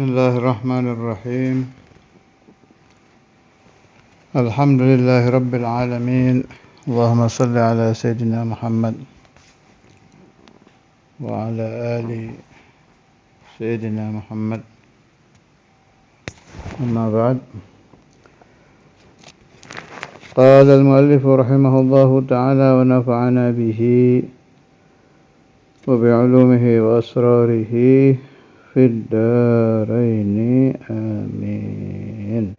Bismillahirrahmanirrahim. Alhamdulillahi Rabbil Alamin. Allahumma salli ala Sayyidina Muhammad wa ala ali Sayyidina Muhammad. Amma ba'd. Qala al-muallif rahimahullahu ta'ala wa nafa'ana bihi wa bi'ulumihi wa asrarihi fid daraini amin.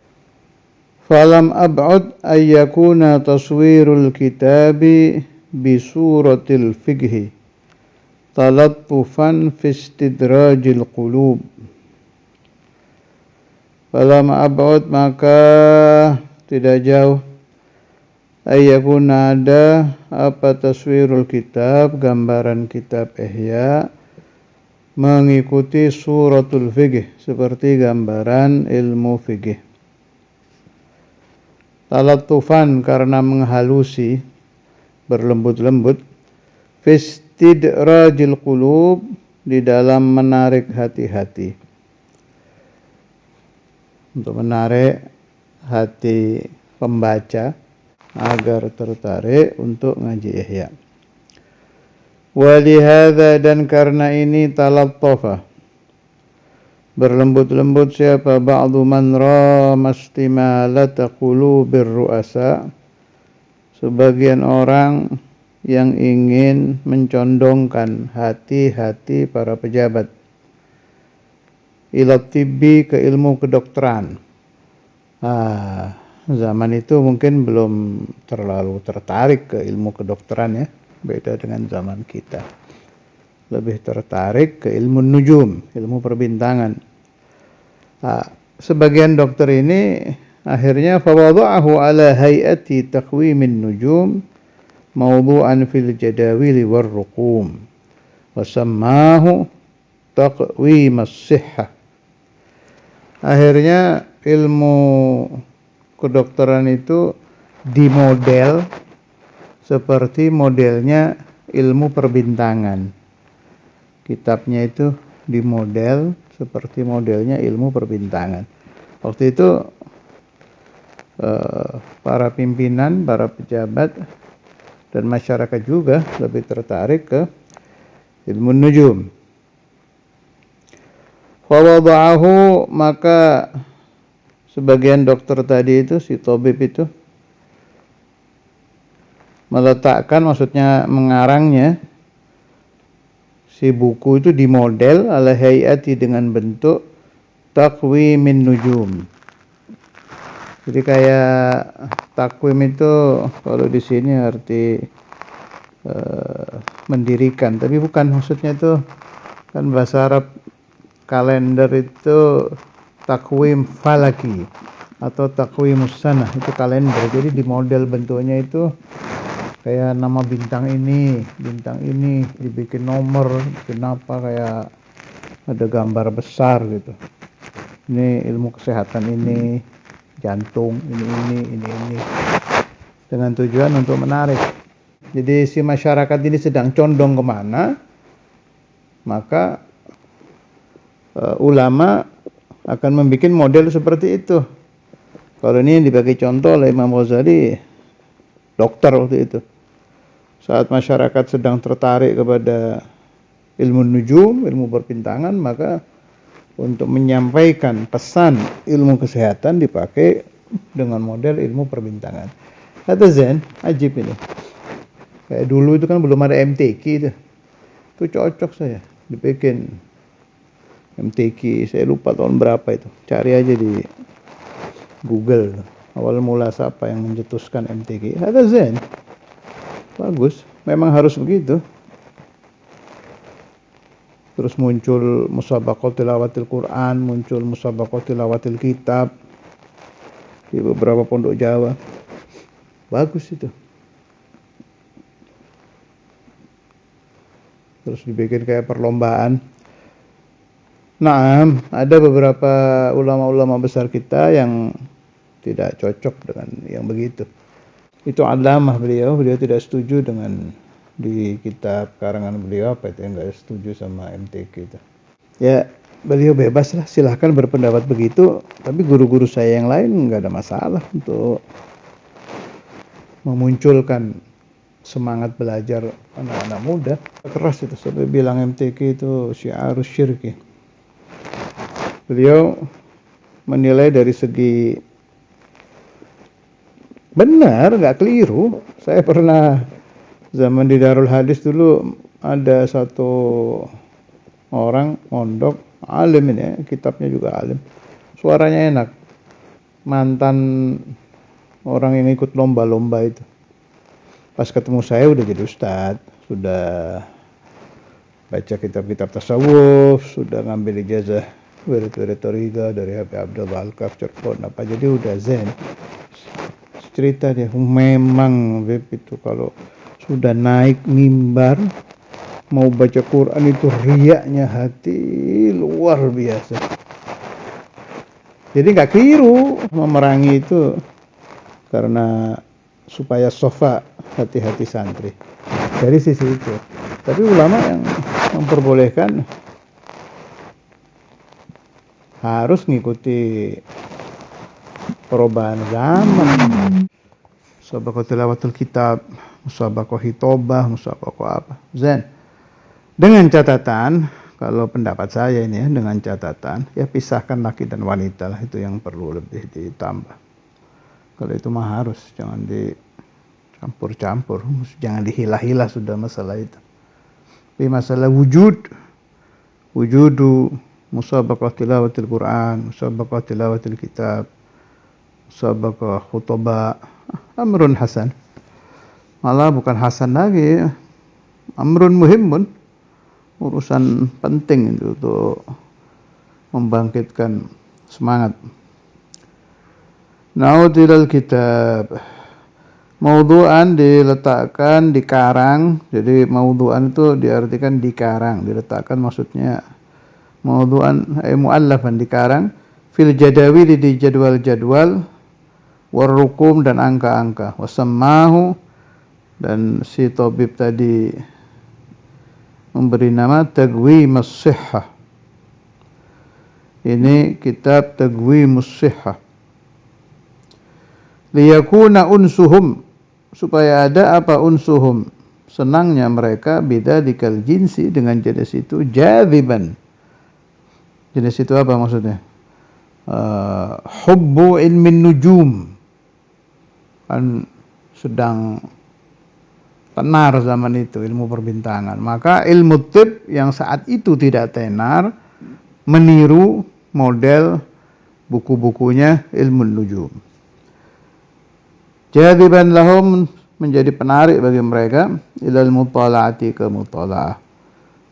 Falam ab'ud ay yakuna taswirul kitabi bi suratil fiqhi talattufan fi istidrajil qulub. Falam ab'ud, maka tidak jauh ay yakuna ada apa taswirul kitab, gambaran kitab Ihya mengikuti suratul fiqh seperti gambaran ilmu fiqh. Talattufan karena menghalusi, berlembut-lembut, fistidrajil qulub di dalam menarik hati-hati, untuk menarik hati pembaca agar tertarik untuk ngaji Ihya. Walihada, dan karena ini talattafa, berlembut-lembut siapa ba'du man rama istimalata qulubir ru'asa, sebagian orang yang ingin mencondongkan hati-hati para pejabat, ila tibbi, ke ilmu kedokteran. Zaman itu mungkin belum terlalu tertarik ke ilmu kedokteran ya, beda dengan zaman kita. Lebih tertarik ke ilmu nujum, ilmu perbintangan. Sebagian dokter ini akhirnya fawada'ahu ala hayati taqwimin nujum mawdu'an fil jadawili war ruqum wa sammahu taqwim as-sihhah. Akhirnya ilmu kedokteran itu dimodel seperti modelnya ilmu perbintangan. Kitabnya itu dimodel seperti modelnya ilmu perbintangan. Waktu itu para pimpinan, para pejabat dan masyarakat juga lebih tertarik ke ilmu nujum. Fawada'ahu, maka sebagian dokter tadi itu, si tabib itu meletakkan, maksudnya mengarangnya, si buku itu dimodel ala hayati, dengan bentuk taqwimin nujum. Jadi kayak takwim itu kalau di sini arti mendirikan, tapi bukan, maksudnya itu kan bahasa Arab, kalender itu takwim falaki atau takwimus sanah, itu kalender. Jadi di model bentuknya itu kayak nama bintang ini dibikin nomor, bikin apa, kayak ada gambar besar gitu. Ini ilmu kesehatan, ini jantung, ini dengan tujuan untuk menarik. Jadi si masyarakat ini sedang condong kemana, maka ulama akan membuat model seperti itu. Kalau ini dibagi contoh oleh Imam Ghazali, dokter waktu itu. Saat masyarakat sedang tertarik kepada ilmu nujum, ilmu perbintangan, maka untuk menyampaikan pesan ilmu kesehatan dipakai dengan model ilmu perbintangan. Kata Zen, ajib ini. Kayak dulu itu kan belum ada MTQ itu. Itu cocok saya dibikin MTQ, saya lupa tahun berapa itu. Cari aja di Google. Awal mula siapa yang mencetuskan MTQ? Kata Zen. Bagus, memang harus begitu. Terus muncul musabaqah tilawatil Quran, muncul musabaqah tilawatil kitab di beberapa pondok Jawa. Bagus itu. Terus dibikin kayak perlombaan. Nah, ada beberapa ulama-ulama besar kita yang tidak cocok dengan yang begitu. Itu Allamah beliau tidak setuju dengan di kitab karangan beliau apa itu, yang enggak setuju sama MTQ itu. Ya, beliau bebas lah, silahkan berpendapat begitu, tapi guru-guru saya yang lain nggak ada masalah untuk memunculkan semangat belajar anak-anak muda. Keras itu, sampai bilang MTQ itu syiarus syirki. Beliau menilai dari segi benar, nggak keliru. Saya pernah zaman di Darul Hadis dulu, ada satu orang mondok alim ini ya, kitabnya juga alim, suaranya enak, mantan orang yang ikut lomba-lomba itu. Pas ketemu saya udah jadi ustadz, sudah baca kitab-kitab tasawuf, sudah ngambil ijazah wirid-wirid thariqah dari Habib Abdul Balkaf Cirebon apa, jadi udah zen. Cerita dia, memang Beb itu kalau sudah naik mimbar mau baca Quran itu riaknya hati luar biasa. Jadi nggak keliru memerangi itu, karena supaya sofa hati-hati santri dari sisi itu. Tapi ulama yang memperbolehkan harus ngikuti perubahan zaman. Musabaqah tilawatul kitab, musabaqah hitobah, musabaqah apa, zen. Dengan catatan, kalau pendapat saya ini ya, dengan catatan ya pisahkan laki dan wanita lah, itu yang perlu lebih ditambah. Kalau itu mah harus, jangan dicampur-campur, jangan dihilah-hilah sudah masalah itu. Tapi masalah wujudu musabaqah tilawatil Quran, musabaqah tilawatil kitab, musabaqah khutbah, amrun hasan. Malah bukan hasan lagi, amrun muhimun, urusan penting itu untuk membangkitkan semangat. Naudilal kitab, maudhu'an diletakkan di karang. Jadi maudhu'an itu diartikan di karang, diletakkan maksudnya maudhu'an mu'allafan, di karang, fil jadawil, di jadwal-jadwal, warukum dan angka-angka, wasammahu, dan si tabib tadi memberi nama Taqwimus Shihhah. Ini kitab Taqwimus Shihhah. Liyakuna unsuhum, supaya ada apa unsuhum, senangnya mereka, bidzakal jinsi, dengan jenis itu, jaziban. Jenis itu apa maksudnya? Hubbu ilmin nujum, kan sedang tenar zaman itu ilmu perbintangan, maka ilmu tib yang saat itu tidak tenar meniru model buku-bukunya ilmu nujum. Jadiban lahum, menjadi penarik bagi mereka, ilal mutala'ati, ke mutala'ah,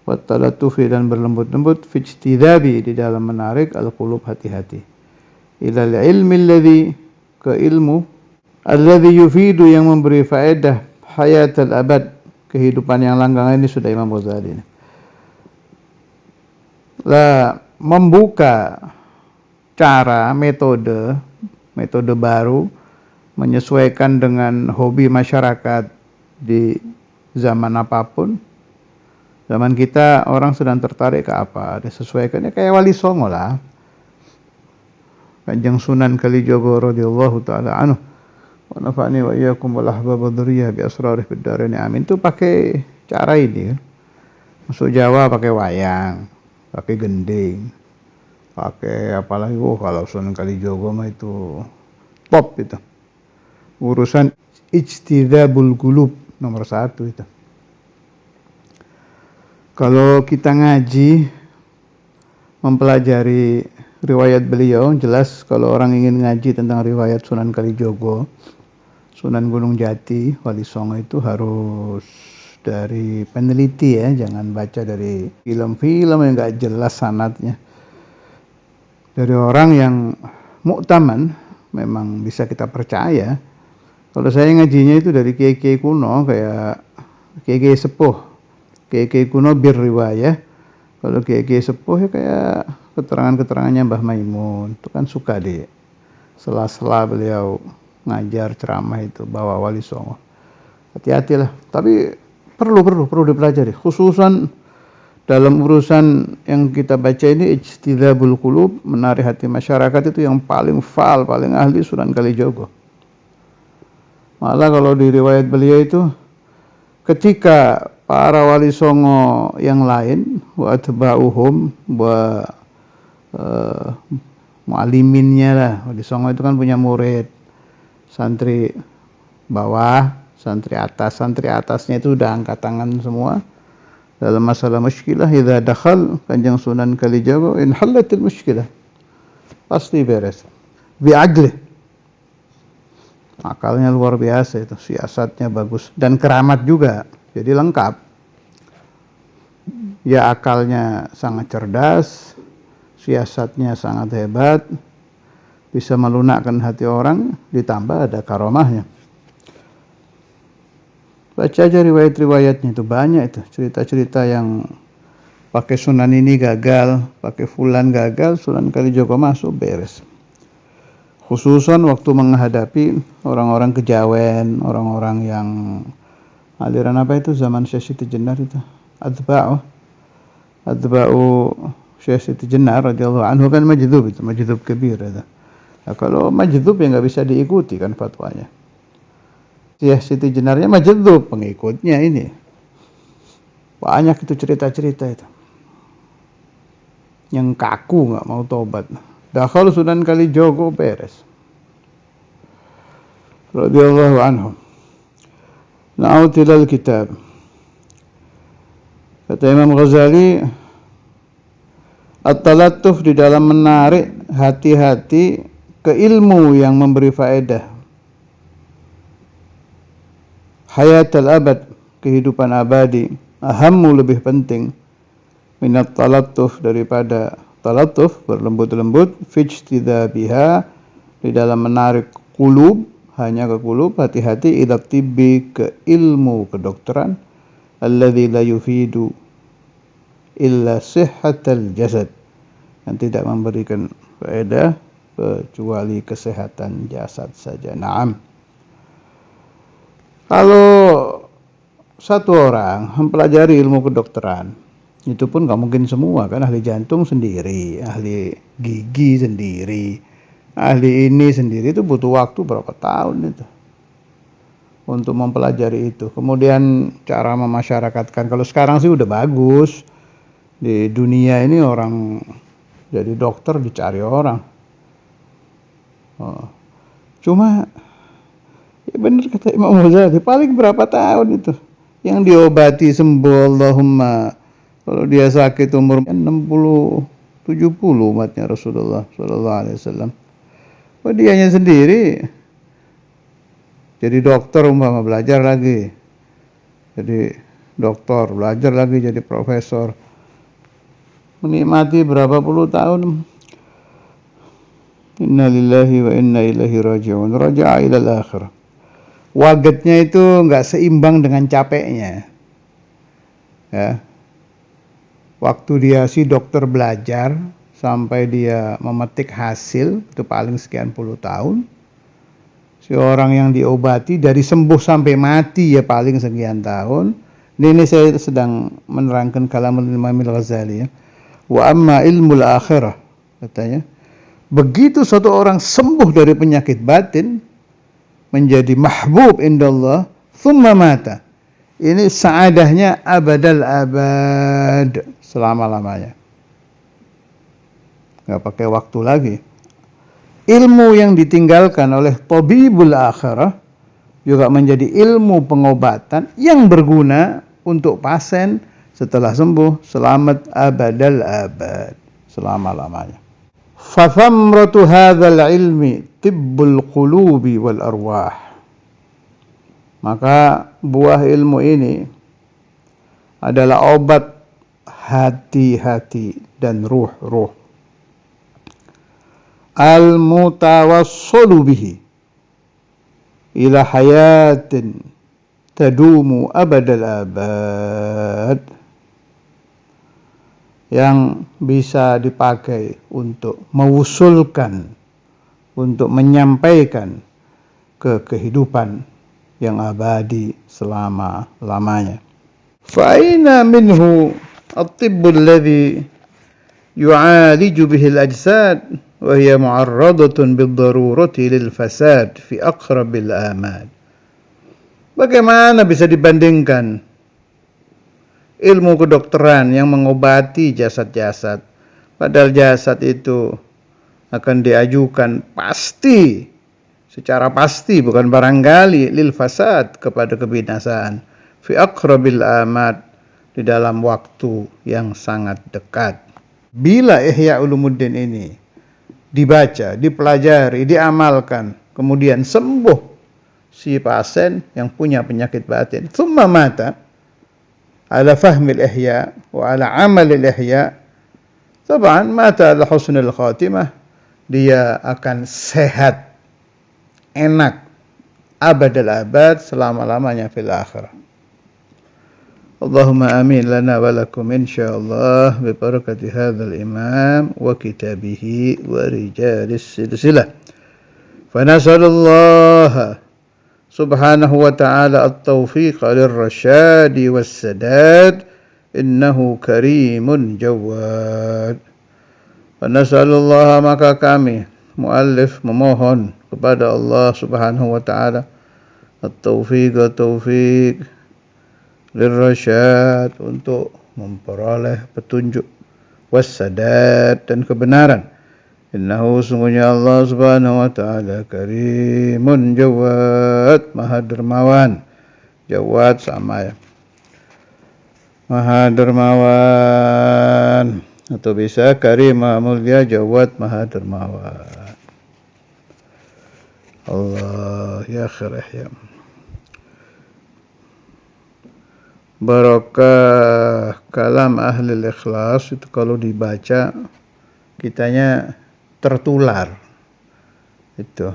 wa talatufi, dan berlembut-lembut, fi ijtidhabi, di dalam menarik al-qulub, hati-hati, ilal ilmi alladhi, ke ilmu alladhi yufidu, yang memberi faedah, hayatul abad, kehidupan yang langgeng. Ini sudah Imam Ghazali ini. Lah, membuka cara, metode baru, menyesuaikan dengan hobi masyarakat di zaman apapun. Zaman kita orang sedang tertarik ke apa, disesuaikannya kayak Wali Songo lah. Kanjeng Sunan Kalijogo radhiyallahu taala anhu, wa nafa'ni wa iyyakum wal ahbab dzurriyyah bi asrarih fid dharain amin, itu pakai cara ini kan. Masuk Jawa pakai wayang, pakai gending, pakai apalagi, kalau Sunan Kalijogo mah itu top itu. Urusan ijtidabul qulub nomor 1 itu. Kalau kita ngaji, mempelajari riwayat beliau, jelas kalau orang ingin ngaji tentang riwayat Sunan Kalijogo, Sunan Gunung Jati, Wali Songo, itu harus dari peneliti ya, jangan baca dari film-film yang nggak jelas sanadnya. Dari orang yang mu'taman, memang bisa kita percaya. Kalau saya ngajinya itu dari kiai-kiai kuno, kayak kiai-kiai sepuh, kiai-kiai kuno birriwayah. Kalau kiai-kiai sepuh ya kayak keterangan-keterangannya Mbah Maimun, itu kan suka di sela-sela beliau ngajar ceramah itu bawa Wali Songo. Hati-hatilah, tapi perlu dipelajari, khususan dalam urusan yang kita baca ini ijtidabul qulub, menarik hati masyarakat, itu yang paling paling ahli Sunan Kalijogo. Malah kalau di riwayat beliau itu, ketika para wali songo yang lain wa atba'uhum wa mu'aliminnya lah, wali songo itu kan punya murid, santri bawah, santri atasnya itu udah angkat tangan semua. Dalam masalah muskilah, idza dakhal Kanjeng Sunan Kalijaga in halatil muskilah, pasti beres. Bi'adli, akalnya luar biasa itu, siasatnya bagus dan keramat juga, jadi lengkap. Ya akalnya sangat cerdas, siasatnya sangat hebat, bisa melunakkan hati orang, ditambah ada karomahnya. Baca aja riwayat-riwayatnya, itu banyak itu cerita-cerita yang pakai Sunan ini gagal, pakai fulan gagal, Sunan Kalijogo masuk, beres. Khususan waktu menghadapi orang-orang kejawen, orang-orang yang aliran apa itu zaman Syekh Siti Jenar itu, Adba'u Syekh Siti Jenar radhiyallahu anhu kan majdhub itu, majdhub kabir itu. Nah, kalau majdhub ya nggak bisa diikuti kan fatwanya. Ya, Siti Jenarnya majdhub, pengikutnya ini banyak itu cerita-cerita itu yang kaku nggak mau tobat. Dakhal Sunan Kalijogo, beres radhiyallahu anhu. Na'ud ilal kitab. Kata Imam Ghazali, at-talattuf di dalam menarik hati-hati ke ilmu yang memberi faedah. Hayatul abad, kehidupan abadi, ahammu, lebih penting, minat talattuf, daripada talattuf, berlembut-lembut, fijtidabiha, di dalam menarik kulub, hanya ke kulub, hati-hati, ila tibbi, ke ilmu kedokteran, alladzi la yufidu illa sihhatal jasad, yang tidak memberikan faedah kecuali kesehatan jasad saja. Naam. Kalau satu orang mempelajari ilmu kedokteran, itu pun nggak mungkin semua kan, ahli jantung sendiri, ahli gigi sendiri, ahli ini sendiri, itu butuh waktu berapa tahun itu untuk mempelajari itu. Kemudian cara memasyarakatkan, kalau sekarang sih udah bagus, di dunia ini orang jadi dokter dicari orang. Cuma ya benar kata Imam Ghazali, paling berapa tahun itu yang diobati sembuh, Allahumma. Kalau dia sakit umur 60 70 umatnya Rasulullah sallallahu alaihi wasallam. Dianya sendiri jadi dokter, umpama belajar lagi jadi dokter, belajar lagi jadi profesor, menikmati berapa puluh tahun. Inna lillahi wa inna ilaihi raji'un, raja'a ilal akhirah. Wagetnya itu nggak seimbang dengan capeknya. Ya. Waktu dia si dokter belajar sampai dia memetik hasil itu paling sekian puluh tahun. Si orang yang diobati dari sembuh sampai mati ya paling sekian tahun. Ini saya sedang menerangkan kalamul Imam Al-Ghazali ya. Wa amma ilmul akhirah, katanya, begitu satu orang sembuh dari penyakit batin, menjadi mahbub indallah, thumma mata, ini saadahnya abadal abad, selama-lamanya, nggak pakai waktu lagi. Ilmu yang ditinggalkan oleh tabibul akhirah juga menjadi ilmu pengobatan yang berguna untuk pasien setelah sembuh, selamat abadal abad, selama-lamanya. Fathamratu hadzal ilmi tibbul qulubi wal arwah. Maka buah ilmu ini adalah obat hati-hati dan ruh-ruh. Al-mutawassulu bihi ila hayatin tadumu abadal abad, yang bisa dipakai untuk mewusulkan, untuk menyampaikan ke kehidupan yang abadi selama-lamanya. Fa'ina minhu at-tibbu alladhi yu'aliju bihi al-ajsad wa hiya mu'arradatun bid-darurati lil fasad fi aqrabil amad. Bagaimana bisa dibandingkan ilmu kedokteran yang mengobati jasad-jasad, padahal jasad itu akan diajukan pasti, secara pasti, bukan barangkali, lil fasad, kepada kebinasaan, fi aqrabil amad, di dalam waktu yang sangat dekat. Bila Ihya Ulumuddin ini dibaca, dipelajari, diamalkan, kemudian sembuh si pasien yang punya penyakit batin, thumma mata ala fahmil ihya wa ala amalil ihya, taban mata ala husnul khatimah, dia akan sehat, enak, abadal abad, selama-lamanya fil akhirah. Allahumma amin lana wa lakum insyaallah bi barakati hadzal imam wa kitabihi wa rijalis silsilah. Fa nasallallahu subhanahu wa ta'ala at-tawfiq lirrasyad was-sadad innahu karimun jawad. Wa nasallallahu, maka kami muallif memohon kepada Allah subhanahu wa ta'ala at-tawfiq lirrasyad, untuk memperoleh petunjuk, wassadad, dan kebenaran. Innahu, sungguhnya Allah subhanahu wa ta'ala karimun jawad, maha dermawan. Jawad sama ya, maha dermawan, atau bisa karim maha mulia, jawad maha dermawan. Allah ya khair ya. Barakah kalam ahli ikhlas itu kalau dibaca kitanya tertular. Itu.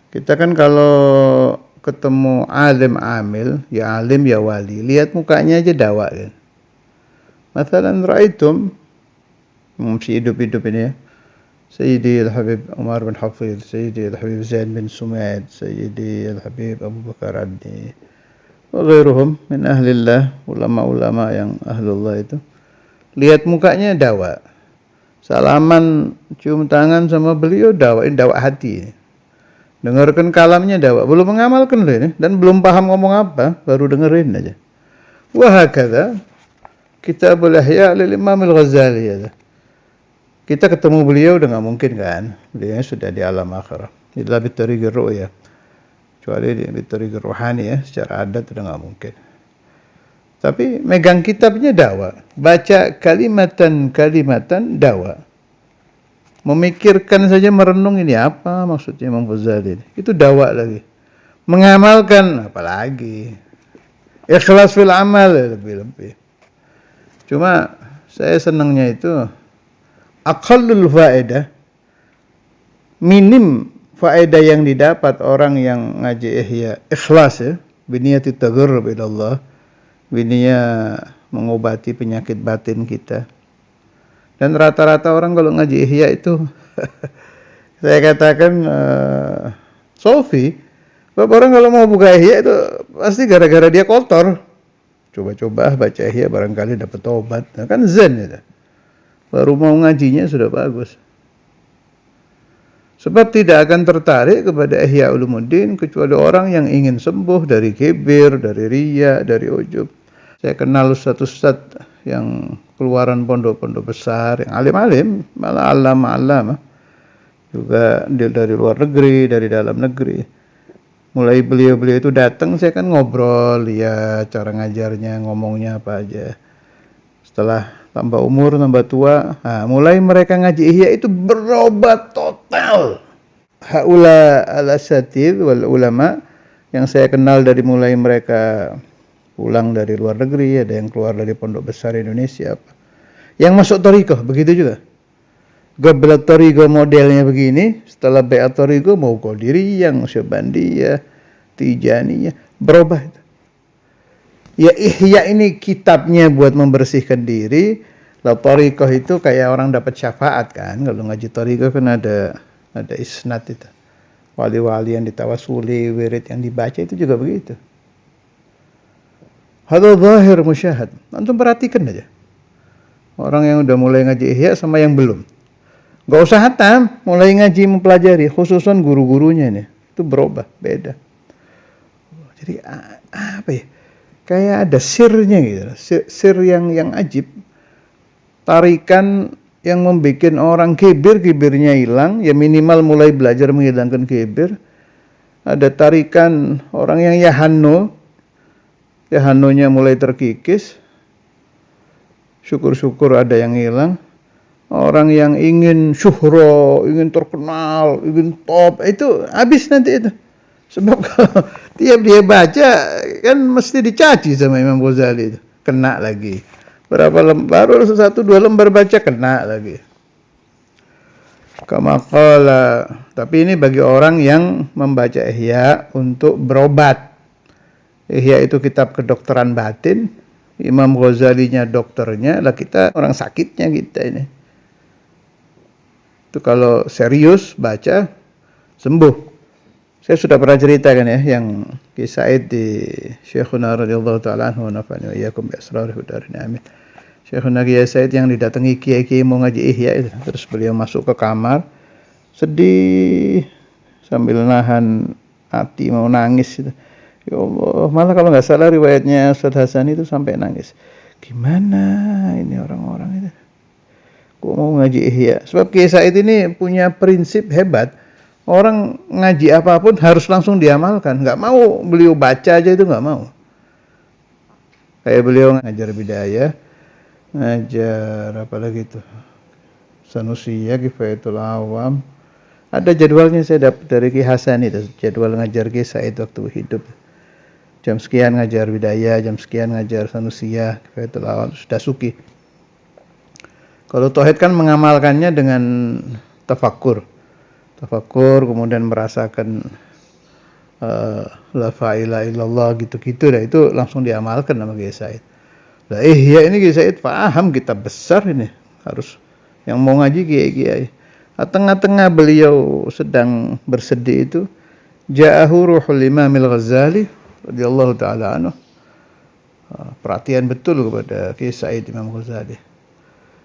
Kita kan kalau ketemu alim amil, ya alim ya wali, lihat mukanya aja dawa kan. Masalan ra'aitum, masih hidup-hidup ini ya, Sayyidi Al-Habib Umar bin Hafidh, Sayyidi Al-Habib Zain bin Sumaid, Sayyidi Al-Habib Abu Bakar Adni, wa ghairuhum min ahlillah, ulama-ulama yang ahlullah itu. Lihat mukanya dawa. Salaman, cium tangan sama beliau dawa, ini dawa hati. Dengarkan kalamnya dawa, belum mengamalkan loh ini, dan belum paham ngomong apa, baru dengerin aja. Wa hakadha Kitabul Ihya lil Imam Al-Ghazali ya. Kita ketemu beliau udah nggak mungkin kan, beliau sudah di alam akhirah. Illa bitariqir ru'ya. Kecuali di bitariqir ruhani ya, secara adat udah nggak mungkin. Tapi megang kitabnya dawa, baca kalimatan dawa. Memikirkan saja, merenung ini apa maksudnya Imam Ghazali, itu dawa lagi. Mengamalkan apalagi. Ikhlas fil amal lebih-lebih. Cuma saya senangnya itu aqallul faedah, minim faedah yang didapat orang yang ngaji Ihya, ikhlas ya, biniyati tagharrub ila Allah, biniyah mengobati penyakit batin kita. Dan rata-rata orang kalau ngaji Ihya itu saya katakan sofi, orang kalau mau buka Ihya itu pasti gara-gara dia kotor. Coba-coba baca Ihya barangkali dapat obat. Nah, kan zen itu. Baru mau ngajinya sudah bagus. Sebab tidak akan tertarik kepada Ihya Ulumuddin kecuali orang yang ingin sembuh dari kibir, dari riya, dari ujub. Saya kenal ustaz yang keluaran pondok-pondok besar, yang alim-alim, malah alama-alama. Juga dari luar negeri, dari dalam negeri. Mulai beliau-beliau itu datang, saya kan ngobrol, ya cara ngajarnya, ngomongnya apa aja. Setelah tambah umur, tambah tua, mulai mereka ngaji Ihya itu berobat total. Haula al-asatidz wal ulama yang saya kenal dari mulai mereka pulang dari luar negeri, ada yang keluar dari pondok besar Indonesia, apa. Yang masuk thariqah begitu juga. Gablat thariqah modelnya begini, setelah bai'at thariqah mau Qadiriyah, Syabandiyah, Tijaniyah, berubah. Ya Ihya ini kitabnya buat membersihkan diri. Lah thariqah itu kayak orang dapat syafaat kan. Kalau ngaji thariqah kan ada isnad itu. Wali-wali yang ditawasuli, wirid yang dibaca itu juga begitu. Hadza zahir musyahad. Antum perhatikan aja. Orang yang udah mulai ngaji ihya sama yang belum. Gak usah hatam, mulai ngaji mempelajari, khususan guru-gurunya nih. Itu berubah, beda. Jadi apa ya? Kayak ada sirnya gitu. Sir yang ajib. Tarikan yang membuat orang kibirnya hilang, ya minimal mulai belajar menghilangkan kibir. Ada tarikan orang yang yahanonya mulai terkikis. Syukur-syukur ada yang hilang. Orang yang ingin syuhro, ingin terkenal, ingin top, itu habis nanti itu. Sebab kalau tiap dia baca, kan mesti dicaci sama Imam Ghazali itu. Kena lagi. Berapa lembar, baru 1-2 lembar baca, kena lagi. Kamakala. Tapi ini bagi orang yang membaca Ihya untuk berobat. Ihya itu kitab kedokteran batin. Imam Ghazalinya dokternya, lah kita orang sakitnya kita ini. Itu kalau serius baca, sembuh. Saya sudah pernah ceritakan ya, yang kisah di Syekhuna radhiyallahu ta'ala anhu wa nafa'ani wa iyyakum bi asrarihi darin amin. Syekhuna Kiai Said yang didatangi kiai-kiai mau ngaji Ihya itu. Terus beliau masuk ke kamar, sedih sambil nahan hati mau nangis itu. Ya Allah, malah kalau nggak salah riwayatnya Ustaz Hasan itu sampai nangis. Gimana ini orang-orang itu? Kok mau ngaji Ihya? Sebab Kiai Said ini punya prinsip hebat. Orang ngaji apapun harus langsung diamalkan. Nggak mau beliau baca aja itu nggak mau. Kayak beliau ngajar bidayah, ngajar apa lagi itu? Sanusiyah, Kifayatul Awam. Ada jadwalnya saya dapat dari Ki Hasan itu, jadwal ngajar Kiai Said waktu hidup. Jam sekian ngajar bidayah, jam sekian ngajar Sanusiyah, Kifayatul Awam, sudah suki. Kalau tauhid kan mengamalkannya dengan tafakkur. Tafakkur, kemudian merasakan la ilaha illallah gitu-gitu, dah itu langsung diamalkan sama Kiai Said. Lah Ihya ini Kiai Said paham kitab besar ini, harus yang mau ngaji kiai-kiai. Tengah-tengah beliau sedang bersedih itu, ja'ahu ruhul Imam Al-Ghazali radhiyallahu taala anhu. Perhatian betul kepada Kiai Said Imam Ghazali.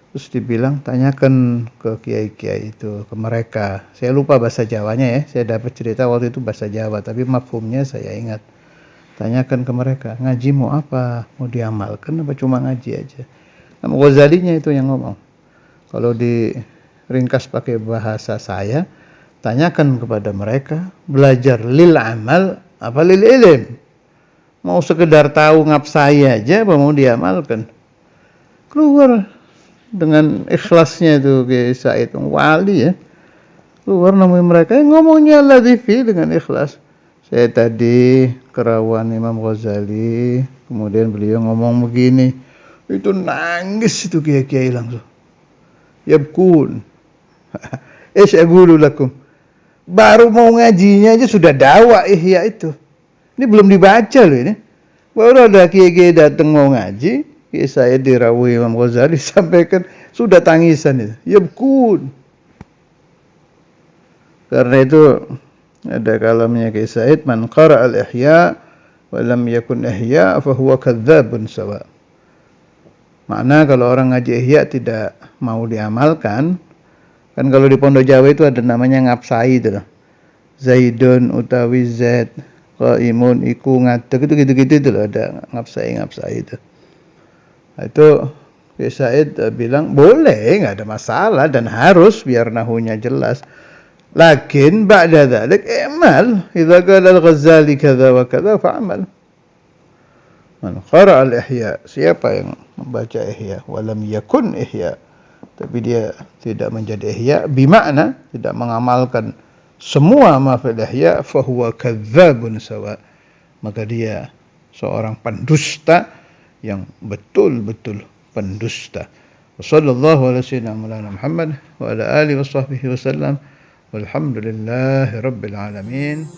Terus dibilang, tanyakan ke kiai-kiai itu, ke mereka. Saya lupa bahasa Jawanya ya, saya dapat cerita waktu itu bahasa Jawa, tapi mafhumnya saya ingat. Tanyakan ke mereka, ngaji mau apa? Mau diamalkan apa cuma ngaji aja? Imam Ghazalinya itu yang ngomong. Kalau diringkas pakai bahasa saya, tanyakan kepada mereka, belajar lil amal apa lil ilm? Mau sekedar tahu ngapsai aja apa mau diamalkan? Keluar dengan ikhlasnya itu Kiai Said wali ya, keluar namanya mereka ngomongnya latifi dengan ikhlas. Saya tadi kerawan Imam Ghazali, kemudian beliau ngomong begini, itu nangis itu kiai-kiai langsung. Yabkun. Aqulu lakum. Baru mau ngajinya aja sudah dakwah Ihya itu. Ini belum dibaca loh ini. Baru ada kiai-kiai datang mau ngaji, Kiai Said dirawuhi Imam Ghazali sampaikan sudah tangisan itu. Yabkun. Karena itu ada kalamnya Kiai Said, man qara al-ihya wa lam yakun ihya fa huwa kadzdzabun sawa. Makna kalau orang ngaji ihya tidak mau diamalkan, kan kalau di Pondok Jawa itu ada namanya ngapsai itu loh. Zaidun utawi Zaid, qaimun iku ngadeg itu gitu-gitu itu loh, ada ngapsai itu. Nah, itu Kiai Said bilang boleh, enggak ada masalah dan harus biar nahunya jelas. Lakin ba'da dzalik i'mal, idza qala al-Ghazali kadza wa kadza fa'amal. Man qara al-ihya, siapa yang membaca ihya walam yakun ihya, tapi dia tidak menjadi ihya bimakna tidak mengamalkan semua ma fil ihya fa huwa kadzdzabun sawa, maka dia seorang pendusta yang betul-betul pendusta. Wassallallahu ala sayyidina Muhammad wa ala alihi washabbihi wasallam. Walhamdulillahi rabbil alamin.